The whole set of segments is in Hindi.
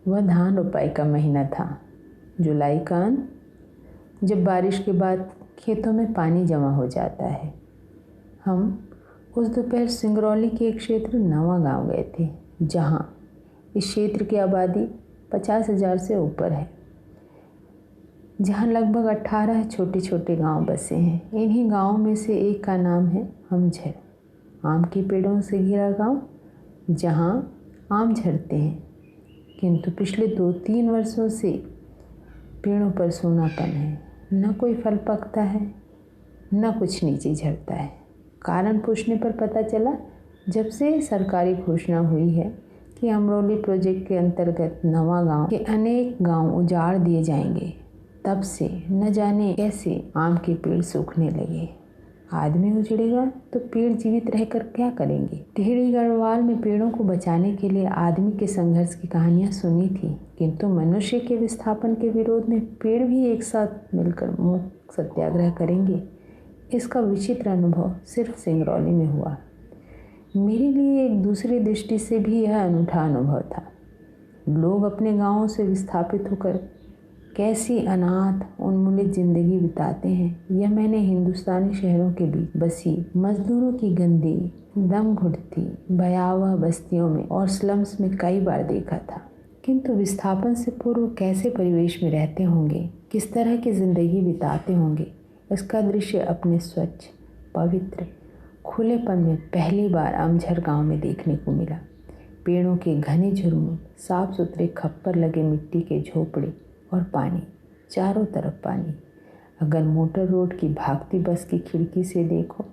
वह धान रोपाई का महीना था, जुलाई का अंत, जब बारिश के बाद खेतों में पानी जमा हो जाता है। हम उस दोपहर सिंगरौली के एक क्षेत्र नवा गांव गए थे, जहां इस क्षेत्र की आबादी 50,000 से ऊपर है, जहां लगभग 18 छोटे छोटे गांव बसे हैं। इन्हीं गांवों में से एक का नाम है अमझर, आम के पेड़ों से घिरा गांव जहां आम झरते हैं, किंतु पिछले 2-3 वर्षों से पेड़ों पर सूनापन है। न कोई फल पकता है, न कुछ नीचे झरता है। कारण पूछने पर पता चला, जब से सरकारी घोषणा हुई है कि अमरौली प्रोजेक्ट के अंतर्गत नवा गांव के अनेक गांव उजाड़ दिए जाएंगे, तब से न जाने कैसे आम के पेड़ सूखने लगे। आदमी उजड़ेगा तो पेड़ जीवित रहकर क्या करेंगे। टिहरी गढ़वाल में पेड़ों को बचाने के लिए आदमी के संघर्ष की कहानियां सुनी थी, किंतु मनुष्य के विस्थापन के विरोध में पेड़ भी एक साथ मिलकर मूक सत्याग्रह करेंगे, इसका विचित्र अनुभव सिर्फ सिंगरौली में हुआ। मेरे लिए एक दूसरी दृष्टि से भी यह अनूठा अनुभव था। लोग अपने गांवों से विस्थापित होकर कैसी अनाथ उन्मूलित जिंदगी बिताते हैं, यह मैंने हिंदुस्तानी शहरों के बीच बसी मजदूरों की गंदी, दम घुटती भयावह बस्तियों में और स्लम्स में कई बार देखा था। किंतु विस्थापन से पूर्व कैसे परिवेश में रहते होंगे, किस तरह की जिंदगी बिताते होंगे, इसका दृश्य अपने स्वच्छ, पवित्र, खुलेपन में पहली बार अमझर गांव में देखने को मिला। पेड़ों के घने झुरमुट, साफ सुथरे खप्पर लगे मिट्टी के झोपड़े और पानी, चारों तरफ पानी। अगर मोटर रोड की भागती बस की खिड़की से देखो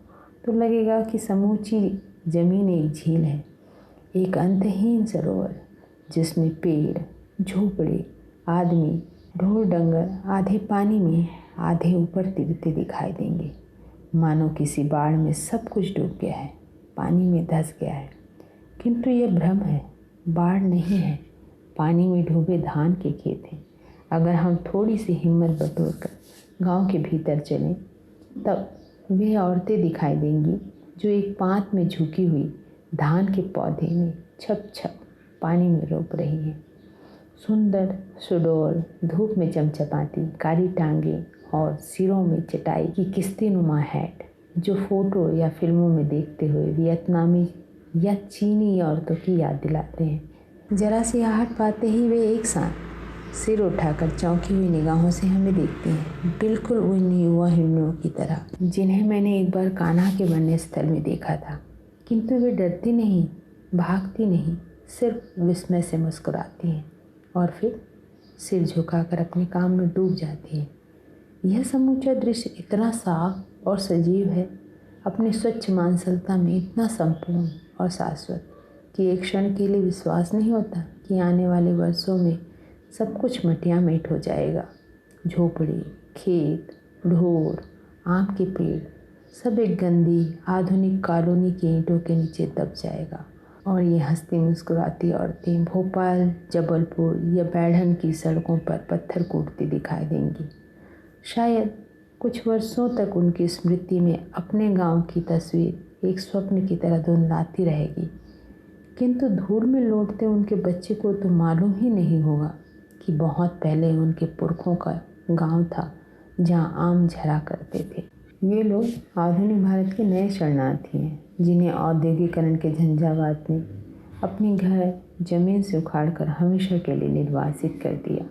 तो लगेगा कि समूची जमीन एक झील है, एक अंतहीन सरोवर, जिसमें पेड़, झोपड़े, आदमी, ढोर डंगर आधे पानी में आधे ऊपर तिरते दिखाई देंगे। मानो किसी बाढ़ में सब कुछ डूब गया है, पानी में धंस गया है। किंतु यह भ्रम है, बाढ़ नहीं है, पानी में डूबे धान के खेत हैं। अगर हम थोड़ी सी हिम्मत बटोरकर गांव के भीतर चलें, तब वे औरतें दिखाई देंगी जो एक पांत में झुकी हुई धान के पौधे में छप छप पानी में रोप रही हैं। सुंदर, सुडौल, धूप में चमचमाती कारी टांगे और सिरों में चटाई की किस्तीनुमा हैट, जो फोटो या फिल्मों में देखते हुए वियतनामी या चीनी औरतों की याद दिलाते हैं। जरा सी आहट पाते ही वे एक साथ सिर उठाकर चौंकी हुई निगाहों से हमें देखती हैं, बिल्कुल उन युवा हिरणों की तरह जिन्हें मैंने एक बार कान्हा के वन्य स्थल में देखा था। किंतु वे डरती नहीं, भागती नहीं, सिर्फ विस्मय से मुस्कुराती हैं और फिर सिर झुकाकर अपने काम में डूब जाती हैं। यह समूचा दृश्य इतना साफ और सजीव है, अपनी स्वच्छ मांसलता में इतना संपूर्ण और शाश्वत कि एक क्षण के लिए विश्वास नहीं होता कि आने वाले वर्षों में सब कुछ मटिया मेट हो जाएगा। झोपड़ी, खेत, ढोर, आम के पेड़, सब एक गंदी आधुनिक कॉलोनी की ईंटों के नीचे दब जाएगा और ये हंसती मुस्कुराती औरतें भोपाल, जबलपुर या बैढ़न की सड़कों पर पत्थर कूटती दिखाई देंगी। शायद कुछ वर्षों तक उनकी स्मृति में अपने गांव की तस्वीर एक स्वप्न की तरह धुंधलाती रहेगी, किंतु धूल में लौटते उनके बच्चे को तो मालूम ही नहीं होगा कि बहुत पहले उनके पुरखों का गांव था जहां आम झरा करते थे। ये लोग आधुनिक भारत के नए शरणार्थी हैं, जिन्हें औद्योगिकरण के झंझावात ने अपने घर जमीन से उखाड़कर हमेशा के लिए निर्वासित कर दिया।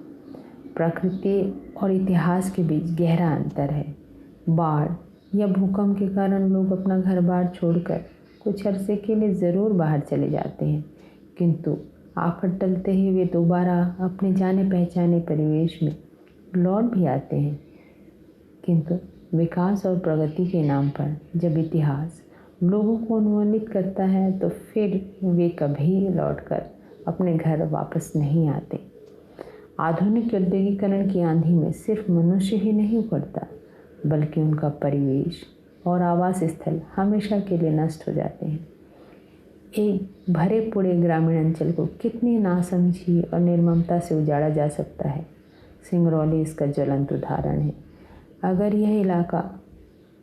प्रकृति और इतिहास के बीच गहरा अंतर है। बाढ़ या भूकंप के कारण लोग अपना घर बार छोड़कर कुछ अरसे के लिए ज़रूर बाहर चले जाते हैं, किंतु आफत टलते ही वे दोबारा अपने जाने पहचाने परिवेश में लौट भी आते हैं। किंतु विकास और प्रगति के नाम पर जब इतिहास लोगों को उन्मूलित करता है, तो फिर वे कभी लौटकर अपने घर वापस नहीं आते। आधुनिक औद्योगिकरण की आंधी में सिर्फ मनुष्य ही नहीं उखड़ता, बल्कि उनका परिवेश और आवास स्थल हमेशा के लिए नष्ट हो जाते हैं। एक भरे पूरे ग्रामीण अंचल को कितनी नासमझी और निर्ममता से उजाड़ा जा सकता है। सिंगरौली इसका ज्वलंत उदाहरण है। अगर यह इलाका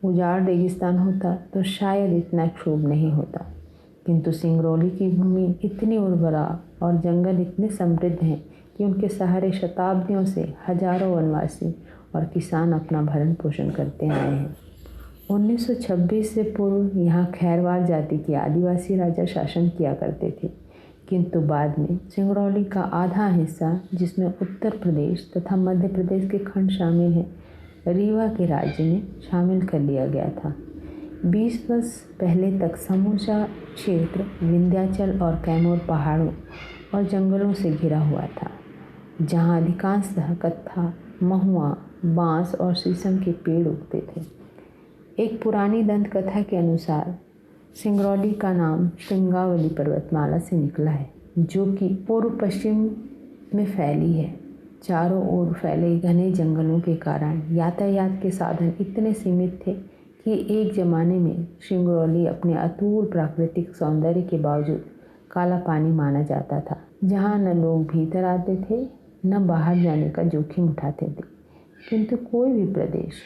उजाड़ रेगिस्तान होता तो शायद इतना क्षोभ नहीं होता, किंतु सिंगरौली की भूमि इतनी उर्वरा और जंगल इतने समृद्ध हैं कि उनके सहारे शताब्दियों से हजारों वनवासी और किसान अपना भरण पोषण करते आए हैं। 1926 से पूर्व यहाँ खैरवार जाति के आदिवासी राजा शासन किया करते थे, किंतु बाद में सिंगरौली का आधा हिस्सा, जिसमें उत्तर प्रदेश तथा मध्य प्रदेश के खंड शामिल हैं, रीवा के राज्य में शामिल कर लिया गया था। 20 वर्ष पहले तक समूचा क्षेत्र विंध्याचल और कैमूर पहाड़ों और जंगलों से घिरा हुआ था, जहाँ अधिकांशतः कत्था, महुआ, बांस और शीशम के पेड़ उगते थे। एक पुरानी दंत कथा के अनुसार सिंगरौली का नाम श्रृंगावली पर्वतमाला से निकला है, जो कि पूर्व पश्चिम में फैली है। चारों ओर फैले घने जंगलों के कारण यातायात के साधन इतने सीमित थे कि एक ज़माने में सिंगरौली अपने अतुल प्राकृतिक सौंदर्य के बावजूद काला पानी माना जाता था, जहाँ न लोग भीतर आते थे न बाहर जाने का जोखिम उठाते थे। किंतु कोई भी प्रदेश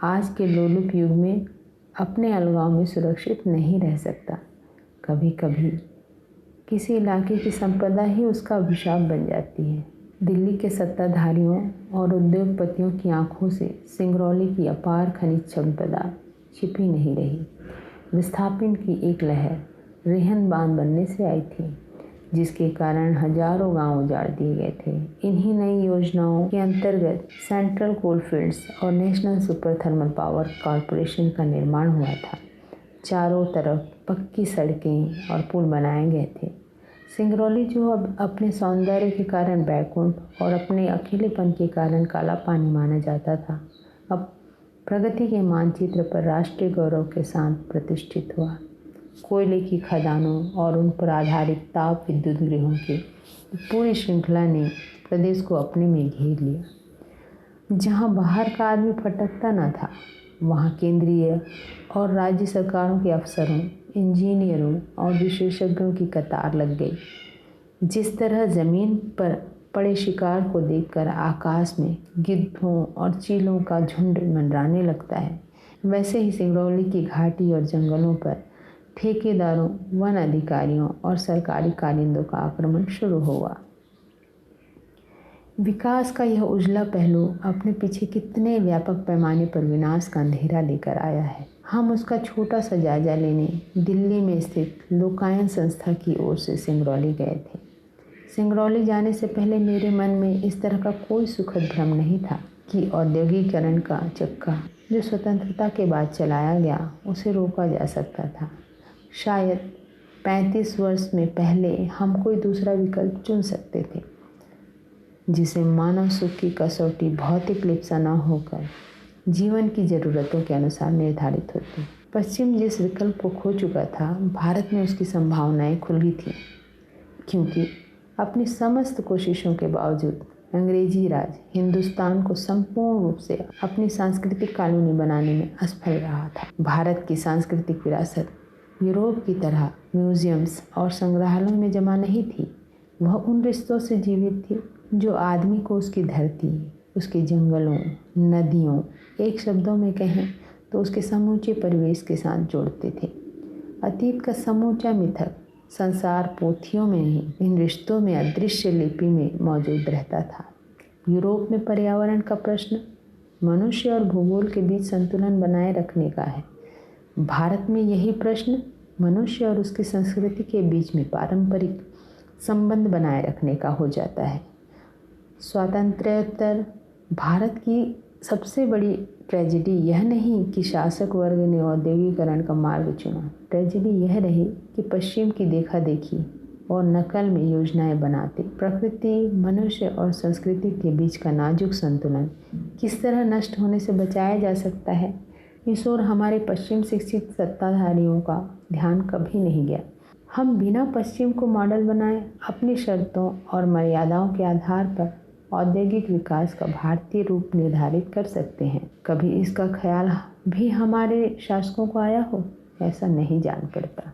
आज के लोलुप युग में अपने अलगाव में सुरक्षित नहीं रह सकता। कभी कभी किसी इलाके की संपदा ही उसका अभिशाप बन जाती है। दिल्ली के सत्ताधारियों और उद्योगपतियों की आंखों से सिंगरौली की अपार खनिज संपदा छिपी नहीं रही। विस्थापन की एक लहर रेहन बांध बनने से आई थी, जिसके कारण हजारों गांव उजाड़ दिए गए थे। इन्हीं नई योजनाओं के अंतर्गत सेंट्रल कोलफील्ड्स और national super thermal power corporation का निर्माण हुआ था। चारों तरफ पक्की सड़कें और पुल बनाए गए थे। सिंगरौली, जो अब अपने सौंदर्य के कारण बैकुंठ और अपने अकेलेपन के कारण काला पानी माना जाता था, अब प्रगति के मानचित्र पर राष्ट्रीय गौरव के साथ प्रतिष्ठित हुआ। कोयले की खदानों और उन पर आधारित ताप विद्युत गृहों की पूरी श्रृंखला ने प्रदेश को अपने में घेर लिया। जहां बाहर का आदमी फटकता न था, वहां केंद्रीय और राज्य सरकारों के अफसरों, इंजीनियरों और विशेषज्ञों की कतार लग गई। जिस तरह ज़मीन पर पड़े शिकार को देखकर आकाश में गिद्धों और चीलों का झुंड मंडराने लगता है, वैसे ही सिंगरौली की घाटी और जंगलों पर ठेकेदारों, वन अधिकारियों और सरकारी कारिंदों का आक्रमण शुरू हुआ। विकास का यह उजला पहलू अपने पीछे कितने व्यापक पैमाने पर विनाश का अंधेरा लेकर आया है। हम उसका छोटा सा जायजा लेने दिल्ली में स्थित लोकायन संस्था की ओर से सिंगरौली गए थे। सिंगरौली जाने से पहले मेरे मन में इस तरह का कोई सुखद भ्रम नहीं था कि औद्योगिकीकरण का चक्का, जो स्वतंत्रता के बाद चलाया गया, उसे रोका जा सकता था। शायद 35 वर्ष में पहले हम कोई दूसरा विकल्प चुन सकते थे, जिसे मानव सुख की कसौटी भौतिक लिप्सा न होकर जीवन की ज़रूरतों के अनुसार निर्धारित होती। पश्चिम जिस विकल्प को खो चुका था, भारत में उसकी संभावनाएं खुली थी, क्योंकि अपनी समस्त कोशिशों के बावजूद अंग्रेजी राज हिंदुस्तान को संपूर्ण रूप से अपनी सांस्कृतिक कॉलोनी बनाने में असफल रहा था। भारत की सांस्कृतिक विरासत यूरोप की तरह म्यूजियम्स और संग्रहालयों में जमा नहीं थी। वह उन रिश्तों से जीवित थी जो आदमी को उसकी धरती, उसके जंगलों, नदियों, एक शब्दों में कहें तो उसके समूचे परिवेश के साथ जोड़ते थे। अतीत का समूचा मिथक संसार पोथियों में नहीं, इन रिश्तों में अदृश्य लिपि में मौजूद रहता था। यूरोप में पर्यावरण का प्रश्न मनुष्य और भूगोल के बीच संतुलन बनाए रखने का है। भारत में यही प्रश्न मनुष्य और उसकी संस्कृति के बीच में पारंपरिक संबंध बनाए रखने का हो जाता है। स्वातंत्र्योत्तर भारत की सबसे बड़ी ट्रेजेडी यह नहीं कि शासक वर्ग ने औद्योगिकरण का मार्ग चुना। ट्रेजेडी यह रही कि पश्चिम की देखा देखी और नकल में योजनाएं बनाते प्रकृति, मनुष्य और संस्कृति के बीच का नाजुक संतुलन किस तरह नष्ट होने से बचाया जा सकता है, इस ओर हमारे पश्चिम शिक्षित सत्ताधारियों का ध्यान कभी नहीं गया। हम बिना पश्चिम को मॉडल बनाए अपनी शर्तों और मर्यादाओं के आधार पर औद्योगिक विकास का भारतीय रूप निर्धारित कर सकते हैं। कभी इसका ख्याल भी हमारे शासकों को आया हो, ऐसा नहीं जान पड़ता।